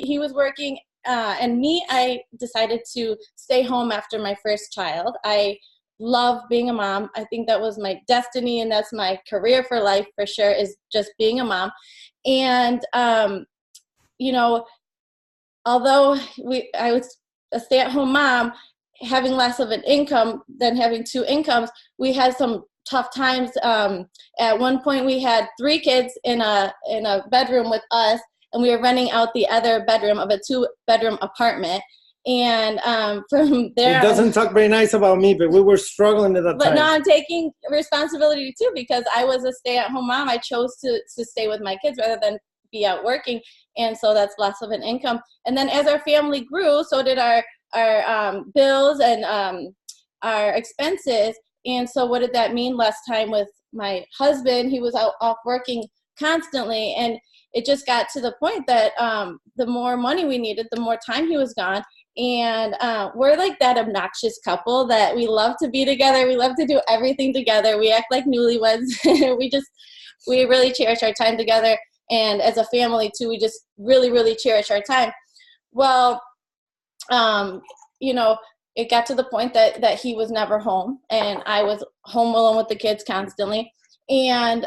he was working, and me, I decided to stay home after my first child. I love being a mom. I think that was my destiny, and that's my career for life for sure, is just being a mom. And, you know, although I was a stay-at-home mom, having less of an income than having two incomes, we had some tough times. At one point, we had 3 kids in a bedroom with us, and we were renting out the other bedroom of a 2-bedroom apartment. And from there, it doesn't talk very nice about me, but we were struggling at that time. But now I'm taking responsibility too, because I was a stay-at-home mom. I chose to stay with my kids rather than be out working, and so that's less of an income. And then as our family grew, so did our bills and our expenses. And so what did that mean? Less time with my husband. He was off working constantly, and it just got to the point that the more money we needed, the more time he was gone. And we're like that obnoxious couple that we love to be together. We love to do everything together. We act like newlyweds. We really cherish our time together. And as a family too, we just really, really cherish our time. Well, you know, it got to the point that he was never home, and I was home alone with the kids constantly. And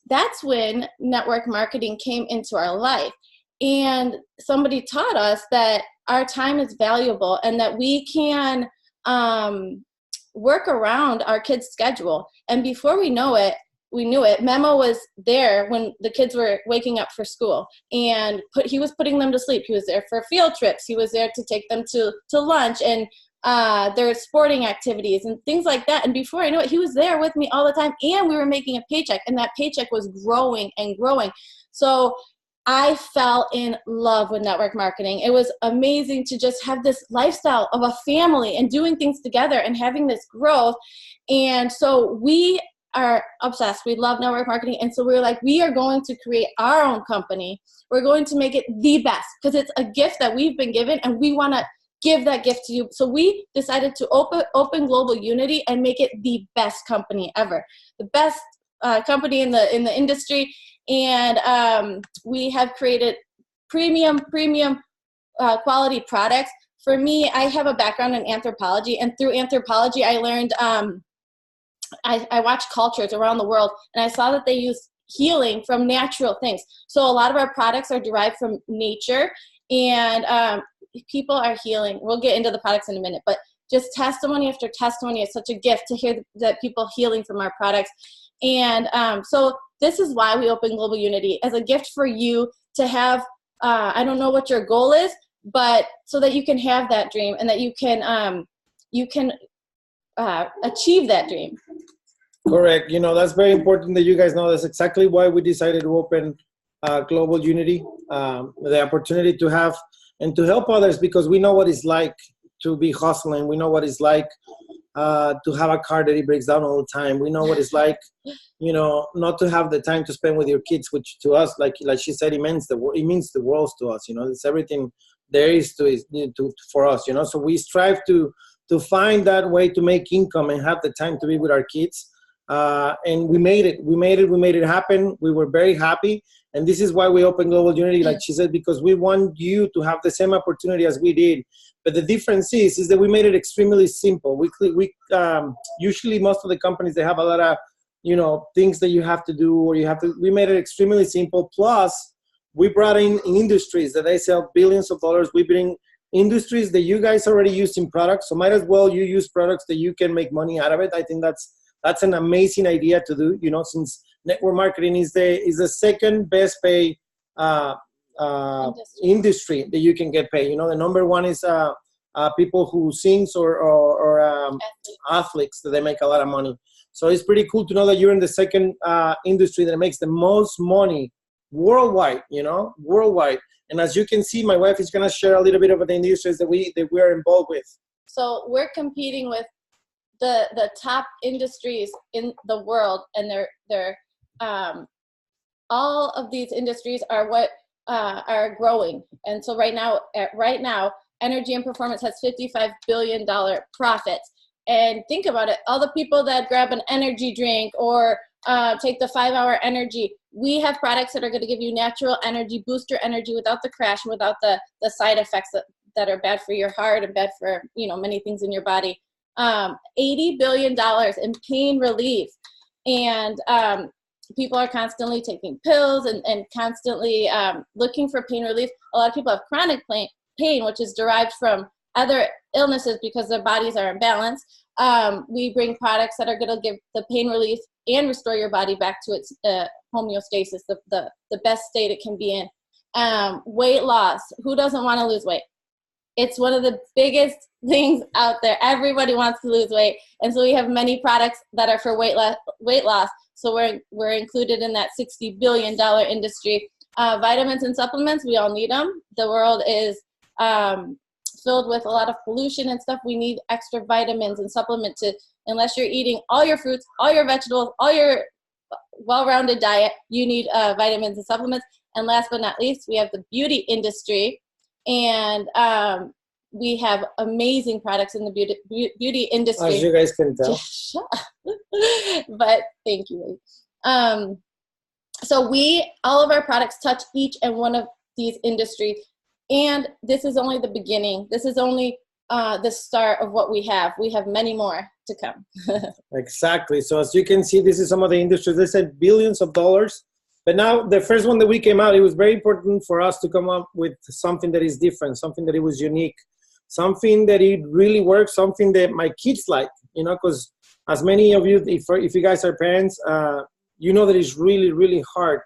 that's when network marketing came into our life. And somebody taught us that our time is valuable and that we can work around our kids' schedule. And before we knew it, Memo was there when the kids were waking up for school, and he was putting them to sleep. He was there for field trips. He was there to take them to lunch and their sporting activities and things like that. And before I knew it, he was there with me all the time, and we were making a paycheck, and that paycheck was growing and growing. So I fell in love with network marketing. It was amazing to just have this lifestyle of a family and doing things together and having this growth. And so we are obsessed. We love network marketing. And so we were like, we are going to create our own company. We're going to make it the best, because it's a gift that we've been given, and we want to give that gift to you. So we decided to open Global YOUnity and make it the best company ever, the best company in the industry. And we have created premium quality products. For me, I have a background in anthropology, and through anthropology, I learned, I watched cultures around the world, and I saw that they use healing from natural things. So a lot of our products are derived from nature, and people are healing. We'll get into the products in a minute, but just testimony after testimony is such a gift to hear that people healing from our products. And so this is why we opened Global YOUnity, as a gift for you to have, I don't know what your goal is, but so that you can have that dream and that you can achieve that dream. Correct. You know, that's very important that you guys know. That's exactly why we decided to open Global YOUnity, the opportunity to have and to help others, because we know what it's like to be hustling. We know what it's like to have a car that it breaks down all the time. We know what it's like, you know, not to have the time to spend with your kids, which to us, like she said, it means the world to us. You know, it's everything there is for us. You know, so we strive to find that way to make income and have the time to be with our kids. And we made it. We made it happen. We were very happy. And this is why we opened Global YOUnity, like she said, because we want you to have the same opportunity as we did. But the difference is that we made it extremely simple. We usually most of the companies, they have a lot of, you know, things that you have to do, or we made it extremely simple. Plus, we brought in industries that they sell billions of dollars. We bring industries that you guys already use in products. So might as well you use products that you can make money out of it. I think that's an amazing idea to do, you know, since network marketing is the second best pay industry that you can get paid. You know, the number one is people who sings or athletes, that they make a lot of money. So it's pretty cool to know that you're in the second industry that makes the most money worldwide, you know, worldwide. And as you can see, my wife is going to share a little bit of the industries that we are involved with. So we're competing with the top industries in the world, and they're all of these industries are what are growing. And so right now, energy and performance has $55 billion profits. And think about it, all the people that grab an energy drink or take the 5-hour energy, we have products that are going to give you natural energy, boost your energy without the crash, without the side effects that are bad for your heart and bad for, you know, many things in your body. $80 billion in pain relief. And people are constantly taking pills and constantly looking for pain relief. A lot of people have chronic pain, which is derived from other illnesses because their bodies are imbalanced. We bring products that are going to give the pain relief and restore your body back to its homeostasis, the best state it can be in. Weight loss. Who doesn't want to lose weight? It's one of the biggest things out there. Everybody wants to lose weight. And so we have many products that are for weight loss. So we're included in that $60 billion industry. Vitamins and supplements, we all need them. The world is filled with a lot of pollution and stuff. We need extra vitamins and supplements unless you're eating all your fruits, all your vegetables, all your well-rounded diet, you need vitamins and supplements. And last but not least, we have the beauty industry. And we have amazing products in the beauty industry. As you guys can tell. But thank you. So all of our products touch each and one of these industries. And this is only the beginning. This is only the start of what we have. We have many more to come. Exactly. So as you can see, this is some of the industries. They said billions of dollars. But now the first one that we came out, it was very important for us to come up with something that is different, something that it was unique, something that it really works, something that my kids like, you know, because as many of you, if you guys are parents, you know that it's really, really hard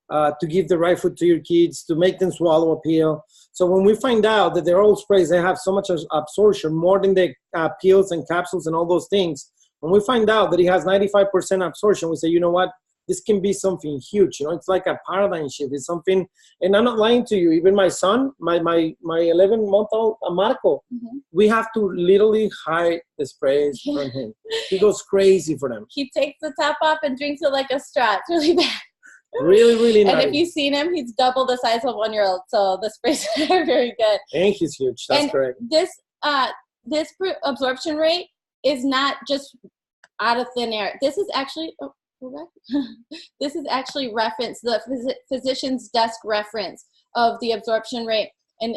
to give the right food to your kids, to make them swallow a pill. So when we find out that they're all sprays, they have so much absorption, more than the pills and capsules and all those things, when we find out that it has 95% absorption, we say, you know what? This can be something huge, you know. It's like a paradigm shift. It's something, and I'm not lying to you. Even my son, my 11-month-old Marco, we have to literally hide the sprays from him. He goes crazy for them. He takes the top off and drinks it like a straw. It's really bad. Really, really nice. And if you've seen him, he's double the size of a 1-year-old. So the sprays are very good. And he's huge. That's correct. This absorption rate is not just out of thin air. This is actually. This is actually reference, the physician's desk reference of the absorption rate. And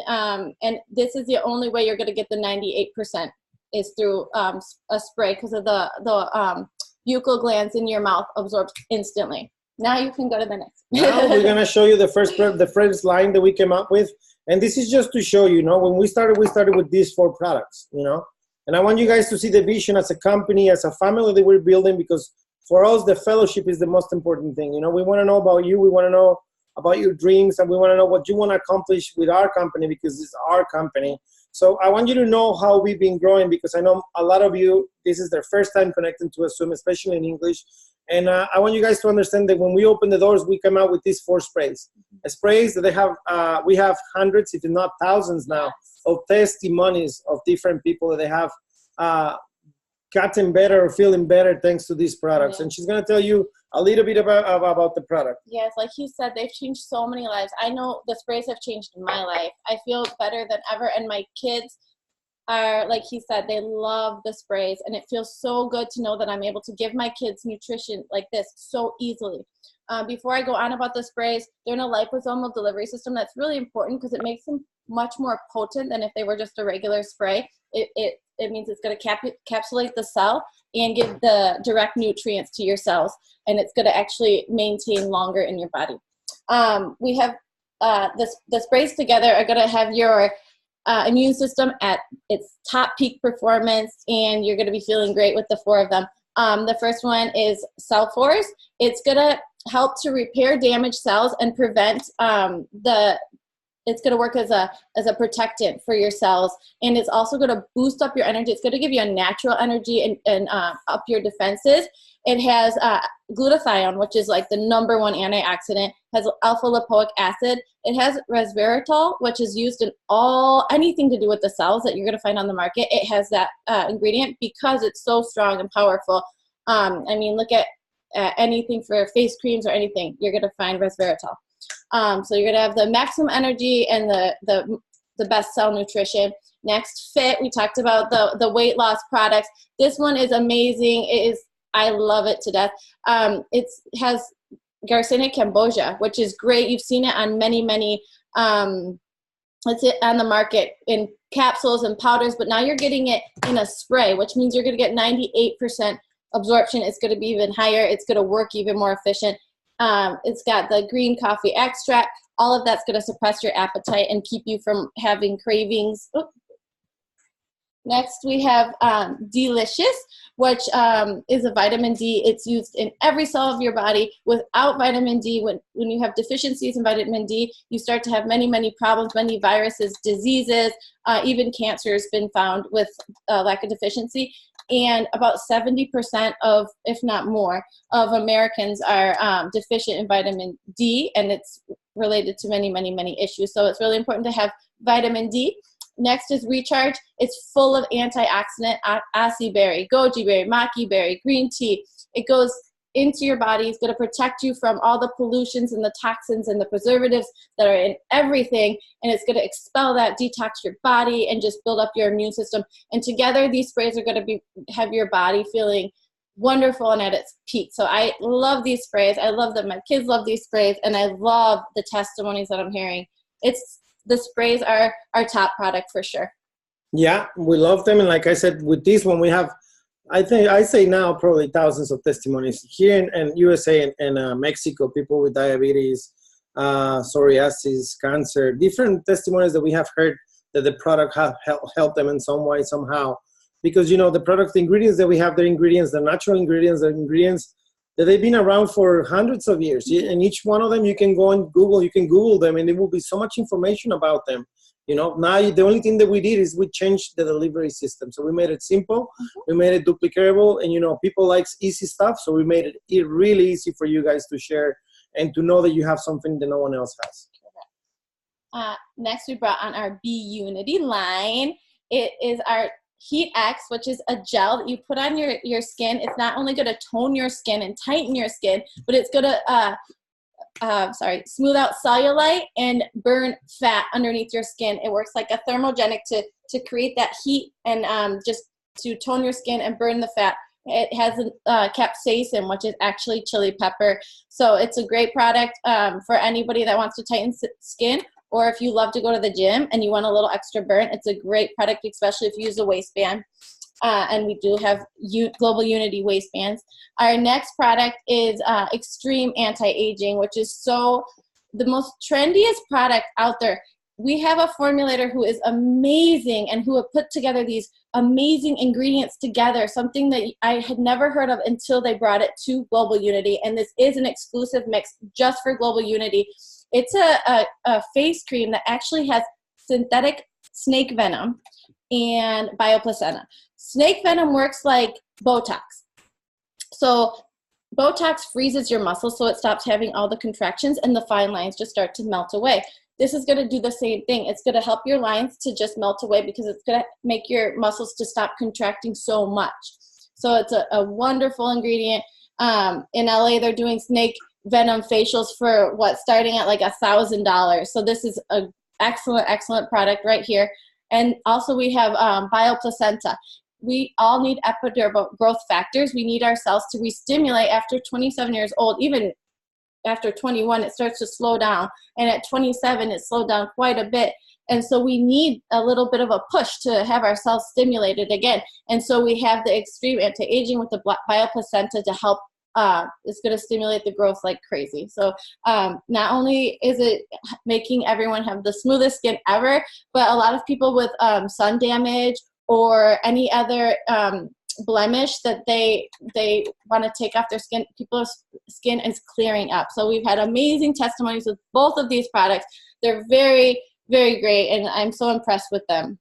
this is the only way you're going to get the 98% is through a spray, because of the buccal glands in your mouth absorbs instantly. Now you can go to the next. Now we're going to show you the first line that we came up with. And this is just to show you, when we started with these 4 products, and I want you guys to see the vision as a company, as a family that we're building, because for us, the fellowship is the most important thing. We want to know about you. We want to know about your dreams, and we want to know what you want to accomplish with our company, because it's our company. So I want you to know how we've been growing, because I know a lot of you, this is their first time connecting to us, especially in English. And I want you guys to understand that when we open the doors, we come out with these 4 sprays. Sprays that they have, we have hundreds, if not thousands now, of testimonies of different people that they have gotten better or feeling better thanks to these products. And she's going to tell you a little bit about the product. Yes, like he said, they've changed so many lives. I know the sprays have changed my life. I feel better than ever, and my kids are, like he said, they love the sprays, and it feels so good to know that I'm able to give my kids nutrition like this so easily. Before I go on about the sprays, they're in a liposomal delivery system. That's really important because it makes them much more potent than if they were just a regular spray. It means it's going to encapsulate the cell and give the direct nutrients to your cells, and it's going to actually maintain longer in your body. We have the sprays together are going to have your immune system at its top peak performance, and you're going to be feeling great with the 4 of them. The first one is Cell Force. It's going to help to repair damaged cells and prevent it's going to work as a protectant for your cells, and it's also going to boost up your energy. It's going to give you a natural energy and up your defenses. It has glutathione, which is like the #1 antioxidant. It has alpha lipoic acid. It has resveratrol, which is used in anything to do with the cells that you're going to find on the market. It has that ingredient because it's so strong and powerful. I mean, look at anything for face creams or anything, you're going to find resveratrol. So you're going to have the maximum energy and the best cell nutrition. Next, Fit. We talked about the weight loss products. This one is amazing. I love it to death. It has Garcinia cambogia, which is great. You've seen it on many it's on the market in capsules and powders, but now you're getting it in a spray, which means you're going to get 98% absorption. It's going to be even higher. It's going to work even more efficient. It's got the green coffee extract. All of that's going to suppress your appetite and keep you from having cravings. Oops. Next, we have Delicious, which is a vitamin D. It's used in every cell of your body. Without vitamin D, when you have deficiencies in vitamin D, you start to have many problems, many viruses, diseases, even cancer has been found with lack of deficiency. And about 70% of, if not more, of Americans are deficient in vitamin D, and it's related to many issues. So it's really important to have vitamin D. Next is Recharge. It's full of antioxidant, acai berry, goji berry, maki berry, green tea. It goes into your body. It's going to protect you from all the pollutions and the toxins and the preservatives that are in everything. And it's going to expel that, detox your body, and just build up your immune system. And together, these sprays are going to have your body feeling wonderful and at its peak. So I love these sprays. I love that my kids love these sprays, and I love the testimonies that I'm hearing. The sprays are our top product for sure. Yeah, we love them. And like I said, with this one, we have, I say now probably thousands of testimonies here in USA and Mexico, people with diabetes, psoriasis, cancer, different testimonies that we have heard that the product have helped them in some way, somehow. Because, you know, the product, the ingredients that we have, they're ingredients, they're natural ingredients, they're ingredients that they've been around for hundreds of years. And each one of them, you can go and Google, you can Google them, and there will be so much information about them. You know, now the only thing that we did is we changed the delivery system. So we made it simple, we made it duplicatable, and, you know, people like easy stuff. So we made it really easy for you guys to share and to know that you have something that no one else has. Next, we brought on our BYOUnity line. It is our Heat X, which is a gel that you put on your skin. It's not only going to tone your skin and tighten your skin, but it's going to smooth out cellulite and burn fat underneath your skin. It works like a thermogenic to create that heat and just to tone your skin and burn the fat. It has capsaicin, which is actually chili pepper. So it's a great product for anybody that wants to tighten skin. Or if you love to go to the gym and you want a little extra burn, it's a great product, especially if you use a waistband. And we do have Global YOUnity waistbands. Our next product is Extreme Anti-Aging, which is the most trendiest product out there. We have a formulator who is amazing and who have put together these amazing ingredients together, something that I had never heard of until they brought it to Global YOUnity. And this is an exclusive mix just for Global YOUnity. It's a face cream that actually has synthetic snake venom and bioplacenta. Snake venom works like Botox. So Botox freezes your muscles so it stops having all the contractions and the fine lines just start to melt away. This is going to do the same thing. It's going to help your lines to just melt away because it's going to make your muscles to stop contracting so much. So it's a wonderful ingredient. In LA, they're doing snake venom facials for starting at like $1,000. So this is an excellent product right here. And also we have bioplacenta. We all need epidermal growth factors. We need our cells to re-stimulate after 27 years old. Even after 21, it starts to slow down. And at 27, it slowed down quite a bit. And so we need a little bit of a push to have our cells stimulated again. And so we have the Extreme Anti-Aging with the bioplacenta to help. It's going to stimulate the growth like crazy. So not only is it making everyone have the smoothest skin ever, but a lot of people with sun damage or any other blemish that they want to take off their skin, people's skin is clearing up. So we've had amazing testimonies with both of these products. They're very, very great, and I'm so impressed with them.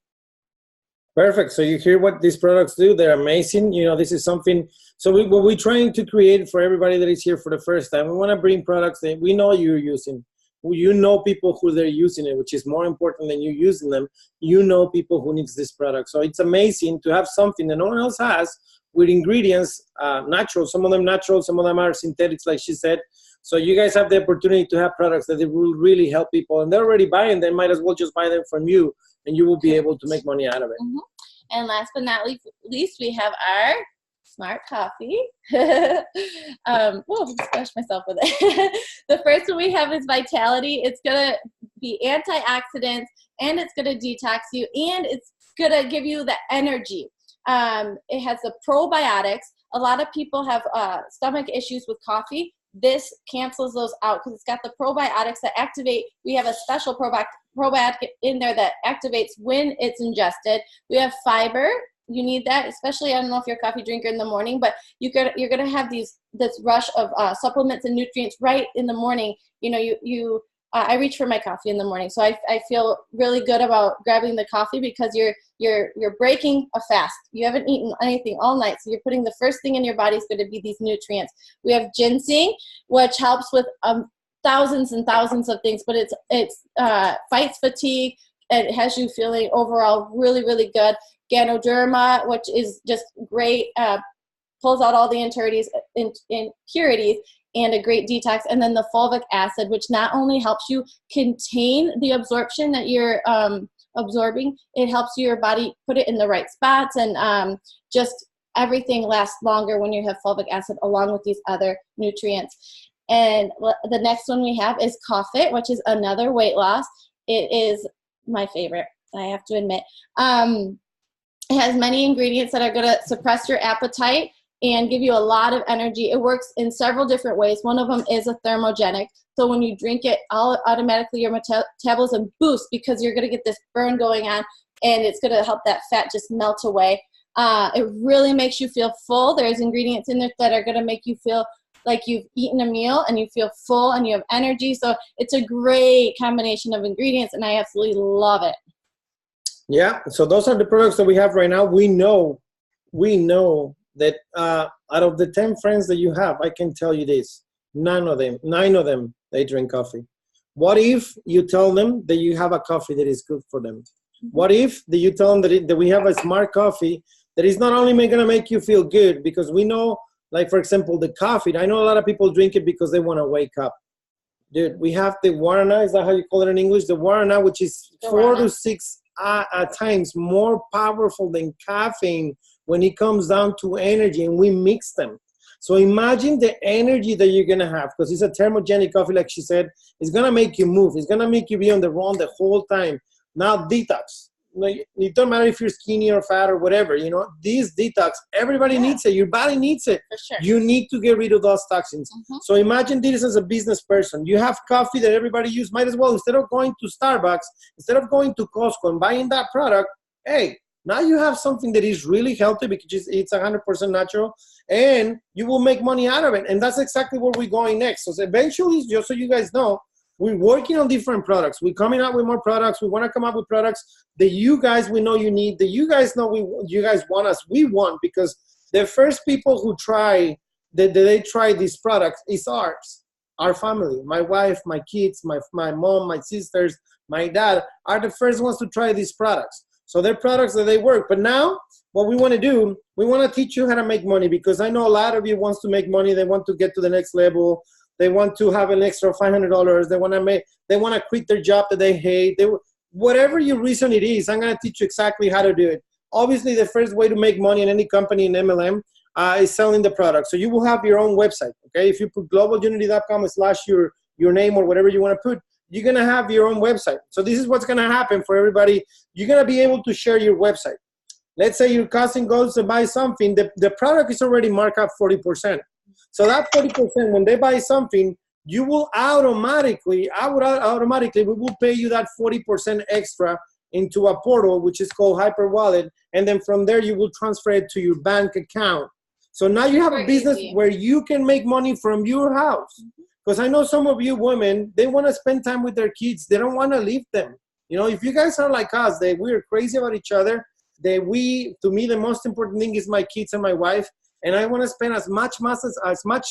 Perfect. So you hear what these products do. They're amazing. You know, this is something. So what we're trying to create for everybody that is here for the first time, we want to bring products that we know you're using. You know people who they're using it, which is more important than you using them. You know people who needs this product. So it's amazing to have something that no one else has with ingredients, natural. Some of them natural, some of them are synthetics, like she said. So you guys have the opportunity to have products that will really help people. And they're already buying them. Might as well just buy them from you, and you will be able to make money out of it. And last but not least, we have our smart coffee. Splash myself with it. The first one we have is Vitality. It's gonna be antioxidants, and it's gonna detox you, and it's gonna give you the energy. It has the probiotics. A lot of people have stomach issues with coffee. This cancels those out because it's got the probiotics that activate. We have a special probiotic in there that activates when it's ingested. We have fiber. You need that, especially, I don't know if you're a coffee drinker in the morning, but you're gonna have this rush of supplements and nutrients right in the morning. You know, I reach for my coffee in the morning, so I feel really good about grabbing the coffee because you're breaking a fast. You haven't eaten anything all night, so you're putting the first thing in your body is going to be these nutrients. We have ginseng, which helps with thousands and thousands of things, but it fights fatigue. It has you feeling overall really, really good. Ganoderma, which is just great, pulls out all the impurities and a great detox. And then the fulvic acid, which not only helps you contain the absorption that you're absorbing, it helps your body put it in the right spots, and just everything lasts longer when you have fulvic acid along with these other nutrients. And the next one we have is Coffee, which is another weight loss. It is my favorite, I have to admit. It has many ingredients that are going to suppress your appetite and give you a lot of energy. It works in several different ways. One of them is a thermogenic. So when you drink it, automatically your metabolism boosts because you're going to get this burn going on, and it's going to help that fat just melt away. It really makes you feel full. There's ingredients in there that are going to make you feel like you've eaten a meal and you feel full and you have energy. So it's a great combination of ingredients, and I absolutely love it. Yeah, so those are the products that we have right now. We know that out of the 10 friends that you have, I can tell you this, 9 of them, they drink coffee. What if you tell them that you have a coffee that is good for them? What if you tell them that we have a smart coffee that is not only going to make you feel good, because we know, like, for example, the coffee, I know a lot of people drink it because they want to wake up. Dude, we have the guarana, is that how you call it in English? The guarana, which is 4 to 6 times more powerful than caffeine when it comes down to energy, and we mix them. So imagine the energy that you're gonna have, because it's a thermogenic coffee, like she said. It's gonna make you move. It's gonna make you be on the run the whole time. Now, detox. It don't matter if you're skinny or fat or whatever, this detox, everybody needs it. Your body needs it. For sure. You need to get rid of those toxins. So imagine this as a business person. You have coffee that everybody uses. Might as well, instead of going to Starbucks, instead of going to Costco and buying that product, hey, now you have something that is really healthy because it's 100% natural, and you will make money out of it. And that's exactly where we're going next. So eventually, just so you guys know, we're working on different products. We're coming out with more products. We want to come up with products that you guys, we know you need, that you guys know you guys want us. We want, because the first people who try, they try these products is ours, our family, my wife, my kids, my mom, my sisters, my dad are the first ones to try these products. So they're products that they work. But now what we want to do, we want to teach you how to make money, because I know a lot of you wants to make money. They want to get to the next level. They want to have an extra $500. They want to quit their job that they hate. Whatever your reason it is, I'm going to teach you exactly how to do it. Obviously, the first way to make money in any company in MLM is selling the product. So you will have your own website. Okay, if you put globalyounity.com/your name or whatever you want to put, you're going to have your own website. So this is what's going to happen for everybody. You're going to be able to share your website. Let's say your cousin goes to buy something. The product is already marked up 40%. So that 40%, when they buy something, you will automatically, we will pay you that 40% extra into a portal, which is called Hyper Wallet. And then from there, you will transfer it to your bank account. So now you have a business where you can make money from your house. Because I know some of you women, they want to spend time with their kids. They don't want to leave them. If you guys are like us, we're crazy about each other. To me, the most important thing is my kids and my wife. And I want to spend as much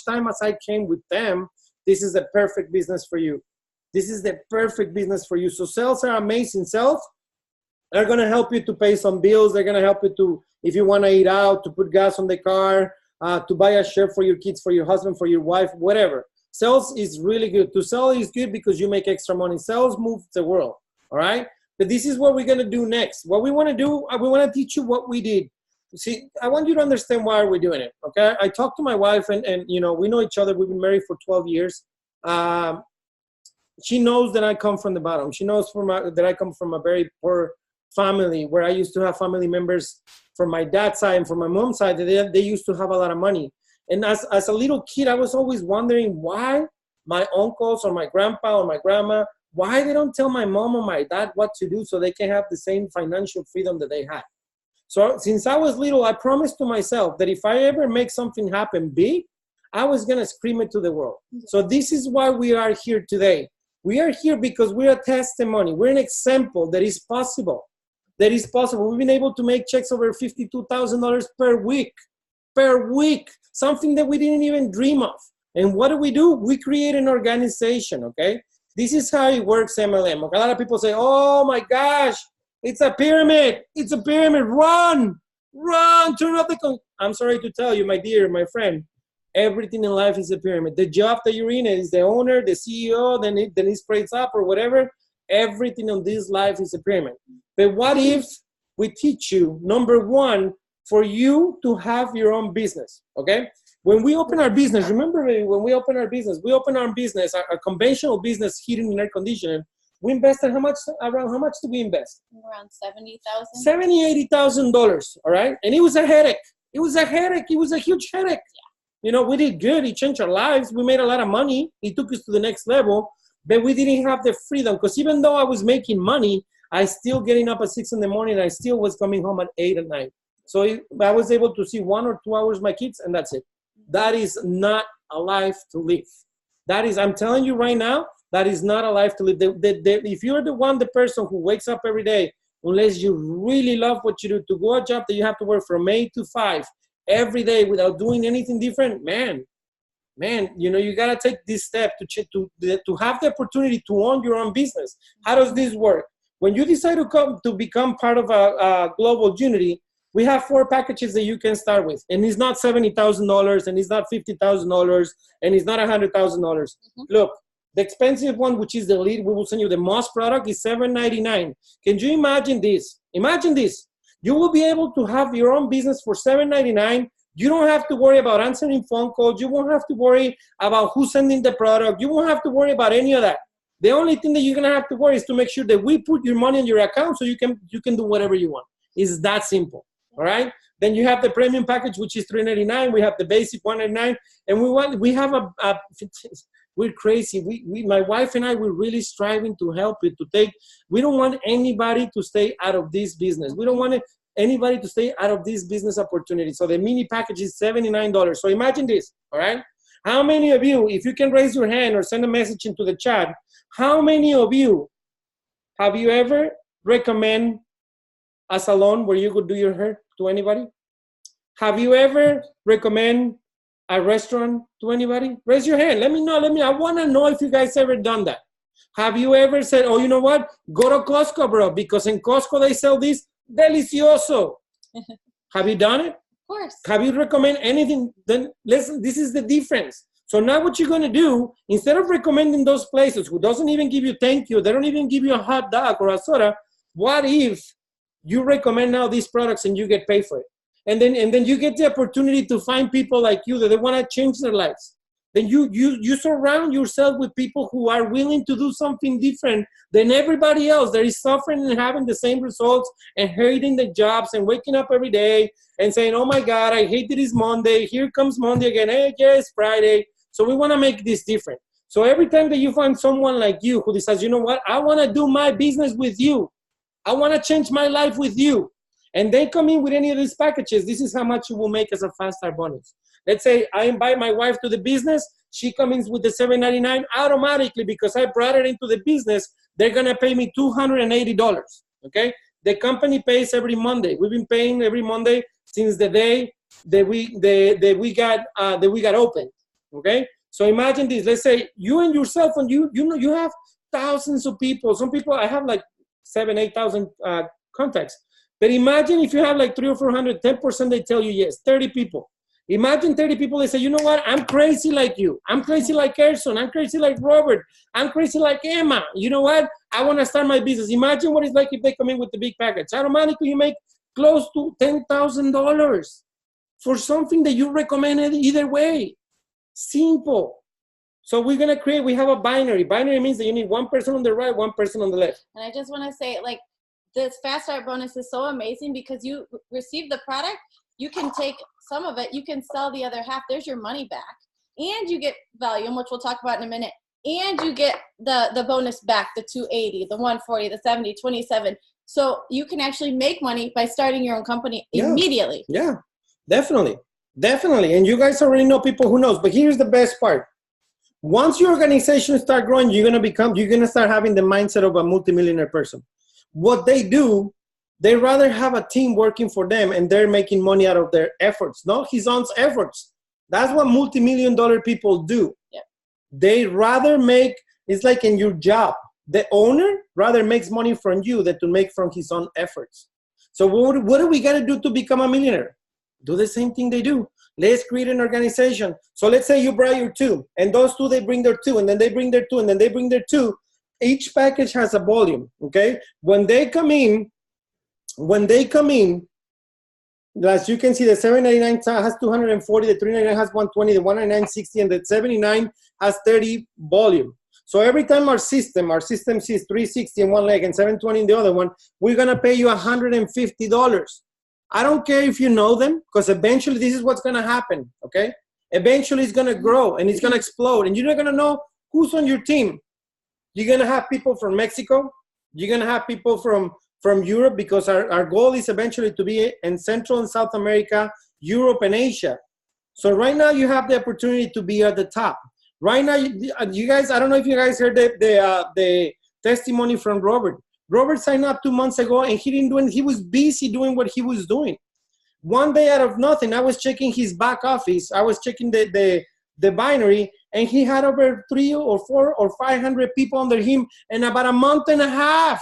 time as I can with them. This is the perfect business for you. This is the perfect business for you. So sales are amazing. Sales are going to help you to pay some bills. They're going to help you to, if you want to eat out, to put gas on the car, to buy a shirt for your kids, for your husband, for your wife, whatever. Sales is really good. To sell is good because you make extra money. Sales moves the world, all right? But this is what we're going to do next. What we want to do, we want to teach you what we did. see, I want you to understand why we're doing it, okay? I talked to my wife, and you know, we know each other. We've been married for 12 years. She knows that I come from the bottom. She knows that I come from a very poor family, where I used to have family members from my dad's side and from my mom's side, they used to have a lot of money. And as a little kid, I was always wondering why my uncles or my grandpa or my grandma, why they don't tell my mom or my dad what to do so they can have the same financial freedom that they had. So since I was little, I promised to myself that if I ever make something happen big, I was going to scream it to the world. So this is why we are here today. We are here because we're a testimony. We're an example that is possible. That is possible. We've been able to make checks over $52,000 per week, something that we didn't even dream of. And what do? We create an organization, okay? This is how it works, MLM. A lot of people say, oh my gosh, it's a pyramid. It's a pyramid. Run, turn off the... I'm sorry to tell you, my dear, my friend, everything in life is a pyramid. The job that you're in is the owner, the CEO, then it spreads up or whatever. Everything on this life is a pyramid. But what if we teach you, number one, for you to have your own business, okay? When we open our business, remember when we open our business, our conventional business, heating and air conditioning, we invested how much do we invest? Around $70,000. $80,000, all right? And it was a headache. It was a huge headache. Yeah. You know, we did good. It changed our lives. We made a lot of money. It took us to the next level. But we didn't have the freedom, because even though I was making money, I still getting up at 6 in the morning. I still was coming home at 8 at night. So I was able to see 1 or 2 hours my kids, and that's it. That is not a life to live. That is, I'm telling you right now, that is not a life to live. If you're the person who wakes up every day, unless you really love what you do, to go a job that you have to work from 8 to 5 every day without doing anything different, man, you know, you got to take this step to have the opportunity to own your own business. How does this work? When you decide to become part of a Global YOUnity, we have 4 packages that you can start with. And it's not $70,000, and it's not $50,000, and it's not $100,000. Mm-hmm. Look, the expensive one, which is the lead, we will send you the most product, is $799. Can you imagine this? Imagine this. You will be able to have your own business for $799. You don't have to worry about answering phone calls. You won't have to worry about who's sending the product. You won't have to worry about any of that. The only thing that you're going to have to worry is to make sure that we put your money in your account so you can do whatever you want. It's that simple. All right. Then you have the premium package, which is $399. We have the basic $199, and we have we're crazy. My wife and I, we're really striving to help it to take. We don't want anybody to stay out of this business. We don't want anybody to stay out of this business opportunity. So the mini package is $79. So imagine this. All right. How many of you, if you can raise your hand or send a message into the chat, how many of you have you ever recommend a salon where you could do your hair to anybody? Have you ever recommend a restaurant to anybody? Raise your hand. Let me know. I want to know if you guys ever done that. Have you ever said, oh, you know what? Go to Costco, bro, because in Costco they sell this delicioso. Have you done it? Of course. Have you recommend anything? Then listen, this is the difference. So now what you're going to do, instead of recommending those places who doesn't even give you thank you, they don't even give you a hot dog or a soda, what if you recommend now these products and you get paid for it? And then you get the opportunity to find people like you that they want to change their lives. Then you surround yourself with people who are willing to do something different than everybody else that is suffering and having the same results and hating the jobs and waking up every day and saying, oh my God, I hate it is Monday. Here comes Monday again. Hey, yeah, it's Friday. So we want to make this different. So every time that you find someone like you who decides, you know what, I want to do my business with you. I want to change my life with you. And they come in with any of these packages, this is how much you will make as a fast start bonus. Let's say I invite my wife to the business. She comes in with the $799 automatically because I brought her into the business. They're going to pay me $280, okay? The company pays every Monday. We've been paying every Monday since the day that we got open, okay? So imagine this. Let's say you and yourself, and you have thousands of people. Some people, I have like 7,000, 8,000 contacts. But imagine if you have like 300 or 400, 10% they tell you yes, 30 people. Imagine 30 people, they say, you know what, I'm crazy like you. I'm crazy like Erson. I'm crazy like Robert. I'm crazy like Emma. You know what? I want to start my business. Imagine what it's like if they come in with the big package. Automatically you make close to $10,000 for something that you recommended either way. Simple. So we're going to create, we have a binary. Binary means that you need one person on the right, one person on the left. And I just want to say, like, this fast start bonus is so amazing because you receive the product, you can take some of it, you can sell the other half, there's your money back, and you get volume, which we'll talk about in a minute, and you get the bonus back, the 280, the 140, the 70, 27. So you can actually make money by starting your own company immediately. Yeah, definitely. Definitely. And you guys already know people who knows, but here's the best part. Once your organization start growing, you're going to start having the mindset of a multimillionaire person. What they do, they rather have a team working for them and they're making money out of their efforts, not his own efforts. That's what multi-million-dollar people do. Yeah. They rather make, it's like in your job. The owner rather makes money from you than to make from his own efforts. So what do we got to do to become a millionaire? Do the same thing they do. Let's create an organization. So let's say you brought your 2, and those 2, they bring their 2, and then they bring their 2, and then they bring their 2. Each package has a volume, okay? When they come in, as you can see, the 799 has 240, the 399 has 120, the 199 60, and the 79 has 30 volume. So every time our system sees 360 in one leg and 720 in the other one, we're gonna pay you $150. I don't care if you know them, because eventually this is what's gonna happen, okay? Eventually it's gonna grow and it's gonna explode, and you're not gonna know who's on your team. You're gonna have people from Mexico, you're gonna have people from Europe, because our goal is eventually to be in Central and South America, Europe, and Asia. So right now you have the opportunity to be at the top. Right now, you guys, I don't know if you guys heard the testimony from Robert. Robert signed up 2 months ago, and he was busy doing what he was doing. One day out of nothing, I was checking his back office. I was checking the binary, and he had over 300 or 400 or 500 people under him in about a month and a half.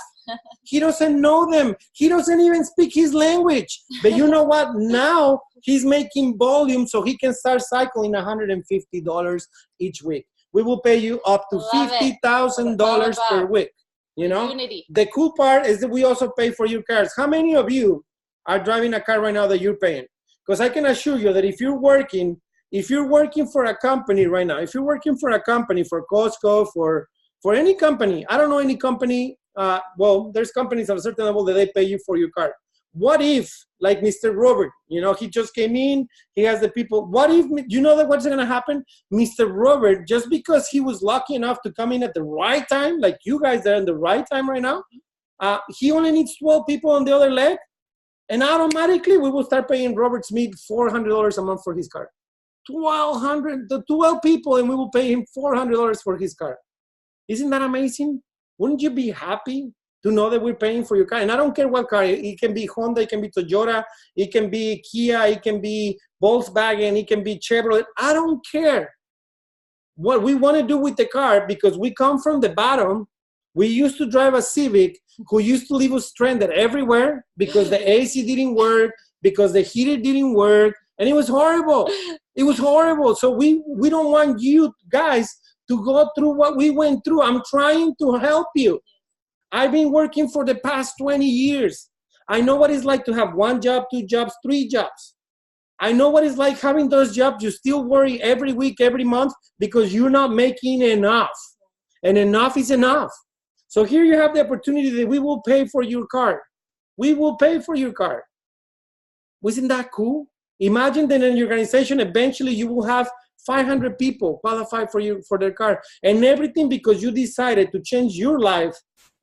He doesn't know them. He doesn't even speak his language. But you know what? Now he's making volume so he can start cycling $150 each week. We will pay you up to $50,000 per week. You know, Unity. The cool part is that we also pay for your cars. How many of you are driving a car right now that you're paying? Because I can assure you that if you're working for a company right now, if you're working for a company, for Costco, for any company, I don't know any company. Well, there's companies at a certain level that they pay you for your car. What if, like Mr. Robert, you know, he just came in, he has the people. What if, you know that what's going to happen? Mr. Robert, just because he was lucky enough to come in at the right time, like you guys are in the right time right now, he only needs 12 people on the other leg, and automatically we will start paying Robert Smith $400 a month for his car. 12 people, and we will pay him $400 for his car. Isn't that amazing? Wouldn't you be happy to know that we're paying for your car? And I don't care what car. It can be Honda, it can be Toyota, it can be Kia, it can be Volkswagen, it can be Chevrolet. I don't care what we want to do with the car, because we come from the bottom. We used to drive a Civic who used to leave us stranded everywhere because the AC didn't work, because the heater didn't work, and it was horrible. It was horrible. So we don't want you guys to go through what we went through. I'm trying to help you. I've been working for the past 20 years. I know what it's like to have 1 job, 2 jobs, 3 jobs. I know what it's like having those jobs. You still worry every week, every month, because you're not making enough. And enough is enough. So here you have the opportunity that we will pay for your car. We will pay for your car. Wasn't that cool? Imagine that in your organization, eventually you will have 500 people qualify for their car, and everything because you decided to change your life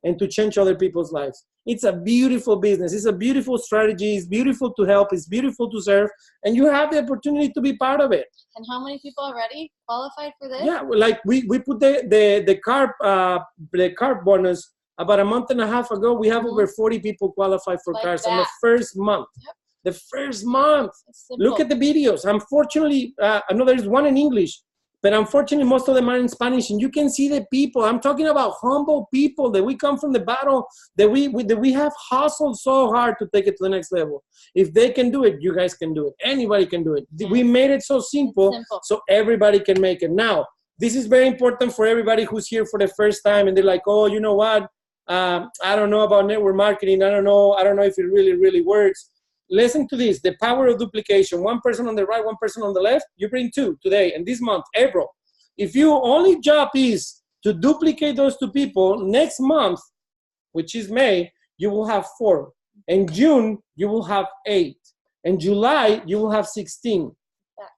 and to change other people's lives. It's a beautiful business. It's a beautiful strategy. It's beautiful to help. It's beautiful to serve, and you have the opportunity to be part of it. And how many people already qualified for this? Yeah, like we put the car bonus about a month and a half ago. We have over 40 people qualified for cars on the first month. Yep. The first month. Look at the videos. Unfortunately, I know there's one in English, but unfortunately most of them are in Spanish, and you can see the people. I'm talking about humble people that we come from the bottom, that we have hustled so hard to take it to the next level. If they can do it, you guys can do it. Anybody can do it. We made it so simple so everybody can make it. Now, this is very important for everybody who's here for the first time, and they're like, oh, you know what? I don't know about network marketing. I don't know if it really, really works. listen to this, the power of duplication. One person on the right, one person on the left, you bring two today. And this month, April, if your only job is to duplicate those two people, next month, which is May, you will have 4. In June, you will have 8. In July, you will have 16.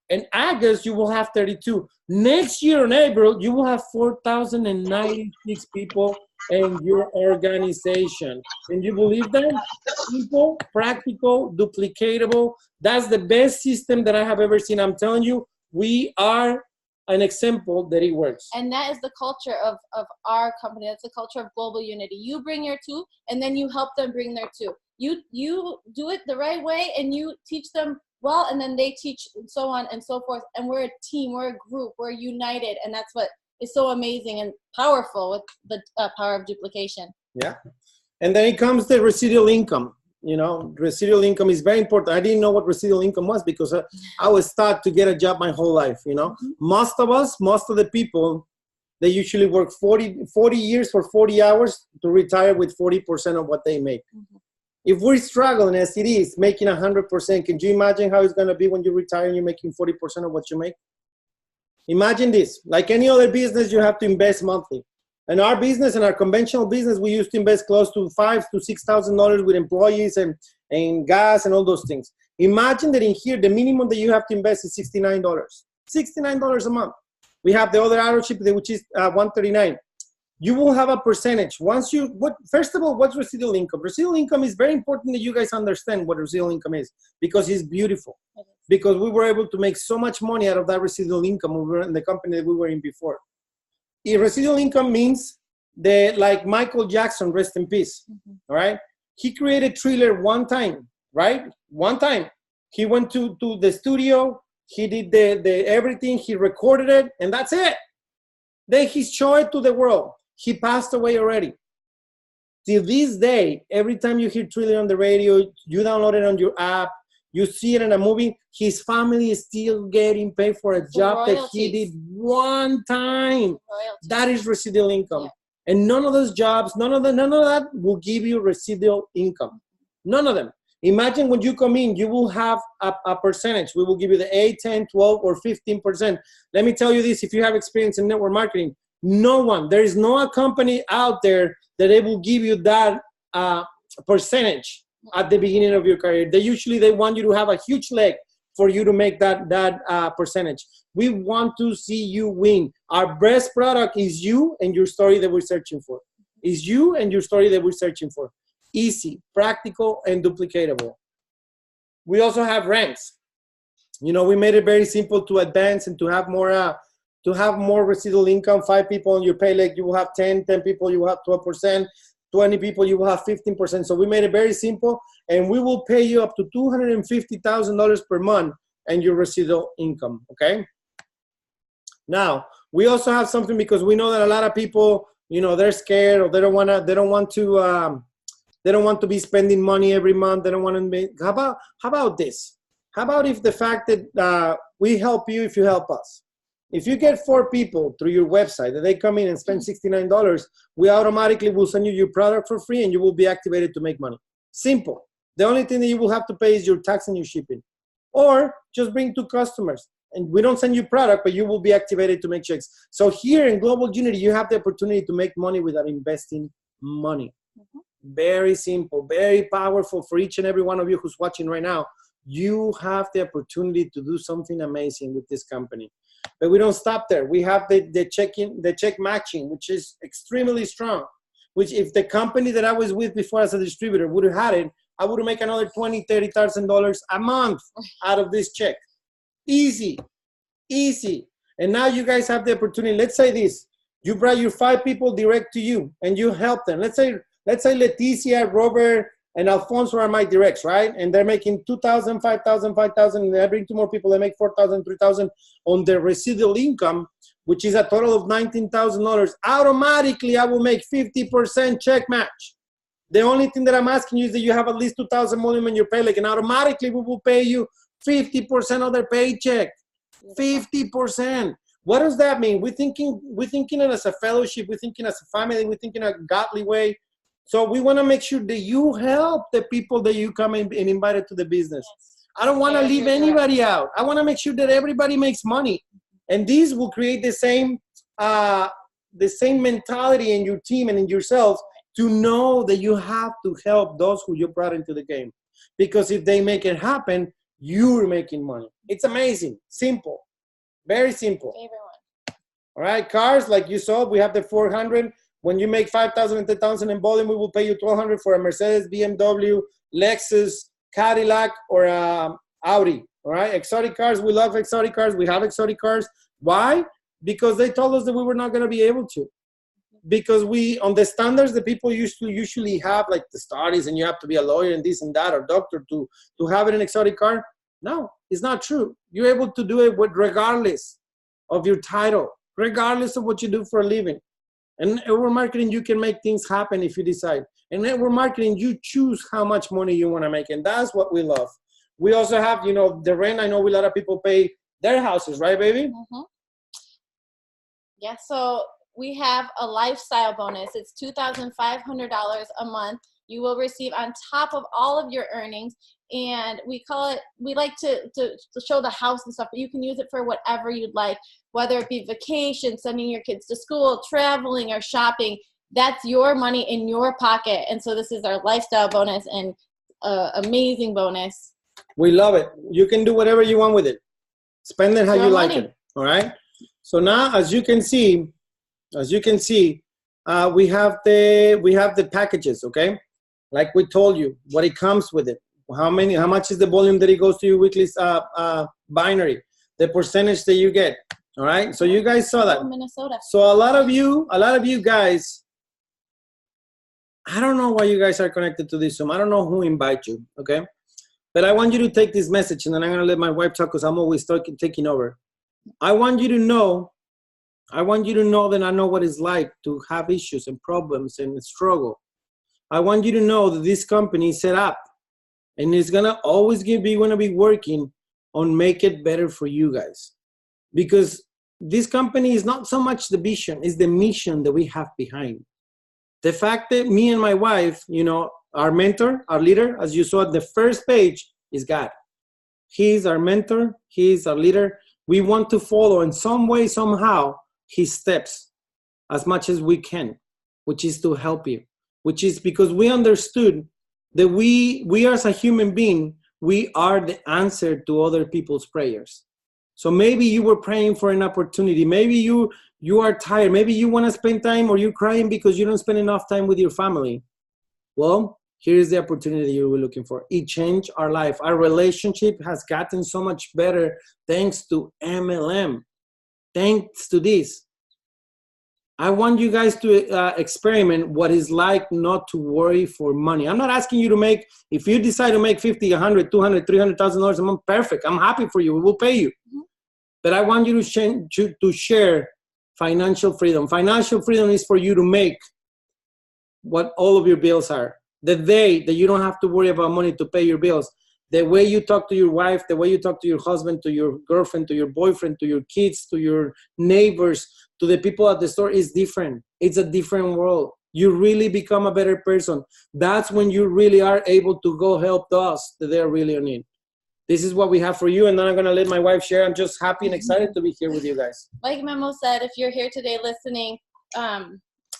In August, you will have 32. Next year in April, you will have 4,096 people in your organization. Can you believe that? Simple, practical, duplicatable. That's the best system that I have ever seen. I'm telling you, we are an example that it works. And that is the culture of our company. That's the culture of Global Unity. You bring your 2, and then you help them bring their 2. You do it the right way, and you teach them well, and then they teach, and so on and so forth. And we're a team, we're a group, we're united, and that's what is so amazing and powerful with the power of duplication. Yeah. And then it comes the residual income. You know, residual income is very important. I didn't know what residual income was because I was taught to get a job my whole life, you know. Most of the people, they usually work 40 years for 40 hours to retire with 40% of what they make. If we're struggling as it is, making 100%, can you imagine how it's going to be when you retire and you're making 40% of what you make? Imagine this. Like any other business, you have to invest monthly. In our business, in our conventional business, we used to invest close to $5,000 to $6,000 with employees and gas and all those things. Imagine that in here, the minimum that you have to invest is $69. $69 a month. We have the other auto ship, which is $139. You will have a percentage. First of all, what's residual income? Residual income is very important that you guys understand what residual income is, because it's beautiful. Because we were able to make so much money out of that residual income when we were in the company that we were in before. Residual income means that, like Michael Jackson, rest in peace, all right? He created Thriller one time, right? One time. He went to the studio, he did the everything, he recorded it, and that's it. Then he showed it to the world. He passed away already. Till this day, every time you hear Thriller on the radio, you download it on your app, you see it in a movie, his family is still getting paid for a job that he did one time. That is residual income. Yeah. And none of those jobs, none of that will give you residual income. None of them. Imagine when you come in, you will have a percentage. We will give you the 8, 10, 12, or 15%. Let me tell you this, if you have experience in network marketing, there is no company out there that they will give you that percentage at the beginning of your career. They want you to have a huge leg for you to make that percentage. We want to see you win. Our best product is you and your story that we're searching for. Is you and your story that we're searching for. Easy, practical, and duplicatable. We also have ranks. You know, we made it very simple to advance and to have more residual income. 5 people on your pay leg, you will have 10 people, you will have 12%. 20 people, you will have 15%. So we made it very simple, and we will pay you up to $250,000 per month and your residual income, okay? Now, we also have something, because we know that a lot of people, you know, they're scared, or they don't want to be spending money every month. They don't want to make, how about this? How about if the fact that we help you if you help us? If you get 4 people through your website that they come in and spend $69, we automatically will send you your product for free, and you will be activated to make money. Simple. The only thing that you will have to pay is your tax and your shipping. Or just bring 2 customers, and we don't send you product, but you will be activated to make checks. So here in Global Unity, you have the opportunity to make money without investing money. Very simple, very powerful for each and every one of you who's watching right now. You have the opportunity to do something amazing with this company. But we don't stop there. We have the check matching, which is extremely strong. Which, if the company that I was with before as a distributor would have had it, I would make another $20,000, $30,000 a month out of this check. Easy, easy. And now you guys have the opportunity. Let's say this: you brought your 5 people direct to you, and you help them. Let's say Leticia, Robert, and Alfonso are my directs, right? And they're making $2,000, $5,000, $5,000, and I bring 2 more people, they make $4,000, $3,000 on their residual income, which is a total of $19,000. Automatically, I will make 50% check match. The only thing that I'm asking you is that you have at least $2,000 more in your paycheck, and automatically we will pay you 50% of their paycheck. 50%. What does that mean? We're thinking it as a fellowship. We're thinking as a family. We're thinking a godly way. So we want to make sure that you help the people that you come and invited to the business. Yes. I don't want to leave anybody out. I want to make sure that everybody makes money. And these will create the same mentality in your team and in yourselves to know that you have to help those who you brought into the game. Because if they make it happen, you're making money. It's amazing. Simple. Very simple. Favorite one. All right, cars, like you saw, we have the 400. When you make 5,000 and 10,000 in volume, we will pay you 1,200 for a Mercedes, BMW, Lexus, Cadillac, or Audi. All right, exotic cars. We love exotic cars. We have exotic cars. Why? Because they told us that we were not going to be able to. Because we, on the standards that people used to usually have, like the studies, and you have to be a lawyer and this and that, or doctor to have it in an exotic car. No, it's not true. You're able to do it regardless of your title, regardless of what you do for a living. And network marketing, you can make things happen if you decide. And network marketing, you choose how much money you want to make. And that's what we love. We also have, the rent. I know a lot of people pay their houses, right, baby? Mm-hmm. Yeah, so we have a lifestyle bonus. It's $2,500 a month. You will receive on top of all of your earnings. And we like to show the house and stuff, but you can use it for whatever you'd like, whether it be vacation, sending your kids to school, traveling, or shopping. That's your money in your pocket. And so this is our lifestyle bonus, and amazing bonus. We love it. You can do whatever you want with it. Spend it how you like it. All right. So now, as you can see, we have the packages. Okay. Like we told you, what it comes with it. How much is the volume that it goes to your weekly binary, the percentage that you get. All right. So you guys saw that. Minnesota. So a lot of you guys, I don't know why you guys are connected to this Zoom. I don't know who invite you. Okay. But I want you to take this message, and then I'm going to let my wife talk because I'm always taking over. I want you to know that I know what it's like to have issues and problems and struggle. I want you to know that this company is set up, and it's going to always be working on make it better for you guys. Because this company is not so much the vision, it's the mission that we have behind. The fact that me and my wife, our mentor, our leader, as you saw at the first page, is God. He's our mentor. He's our leader. We want to follow in some way, somehow, his steps as much as we can, which is to help you, which is because we understood that we as a human being, we are the answer to other people's prayers. So maybe you were praying for an opportunity. Maybe you are tired. Maybe you want to spend time, or you're crying because you don't spend enough time with your family. Well, here's the opportunity you were looking for. It changed our life. Our relationship has gotten so much better thanks to MLM. Thanks to this. I want you guys to experiment what it's like not to worry for money. I'm not asking you to make, if you decide to make $50, $100, $200, $300,000 a month, perfect. I'm happy for you. We will pay you. Mm-hmm. But I want you to share financial freedom. Financial freedom is for you to make what all of your bills are. The day that you don't have to worry about money to pay your bills, the way you talk to your wife, the way you talk to your husband, to your girlfriend, to your boyfriend, to your kids, to your neighbors, to the people at the store is different. It's a different world. You really become a better person. That's when you really are able to go help those that they're really in need. This is what we have for you, and then I'm going to let my wife share. I'm just happy and excited to be here with you guys. Like Memo said, if you're here today listening,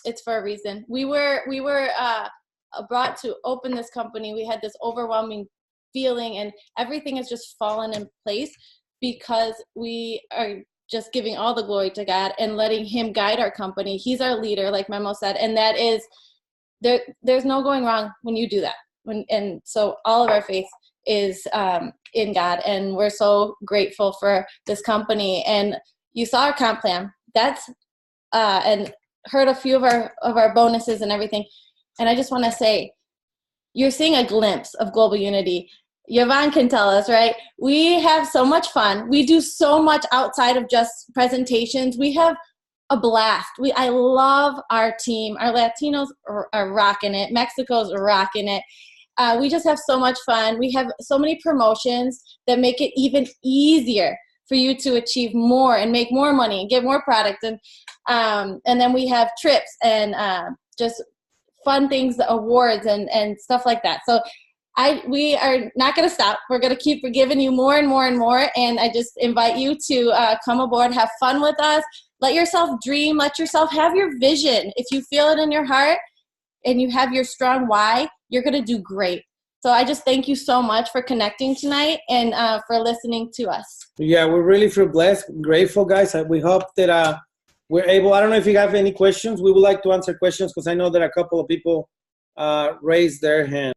it's for a reason. We were brought to open this company. We had this overwhelming feeling, and everything has just fallen in place because we are just giving all the glory to God and letting him guide our company. He's our leader, like Memo said, and that is there's no going wrong when you do that. And so all of our faith is in God, and we're so grateful for this company. And you saw our comp plan. That's and heard a few of our bonuses and everything. And I just want to say, you're seeing a glimpse of Global YOUnity. Yvonne can tell us, right? We have so much fun. We do so much outside of just presentations. We have a blast. I love our team. Our Latinos are rocking it. Mexico's rocking it. We just have so much fun. We have so many promotions that make it even easier for you to achieve more and make more money and get more product. And then we have trips and just fun things, awards and stuff like that. So we are not going to stop. We're going to keep giving you more and more and more. And I just invite you to come aboard, have fun with us. Let yourself dream. Let yourself have your vision. If you feel it in your heart and you have your strong why, you're going to do great. So I just thank you so much for connecting tonight and for listening to us. Yeah, we really feel blessed, grateful, guys. We hope that we're able, I don't know if you have any questions. We would like to answer questions because I know that a couple of people raised their hand.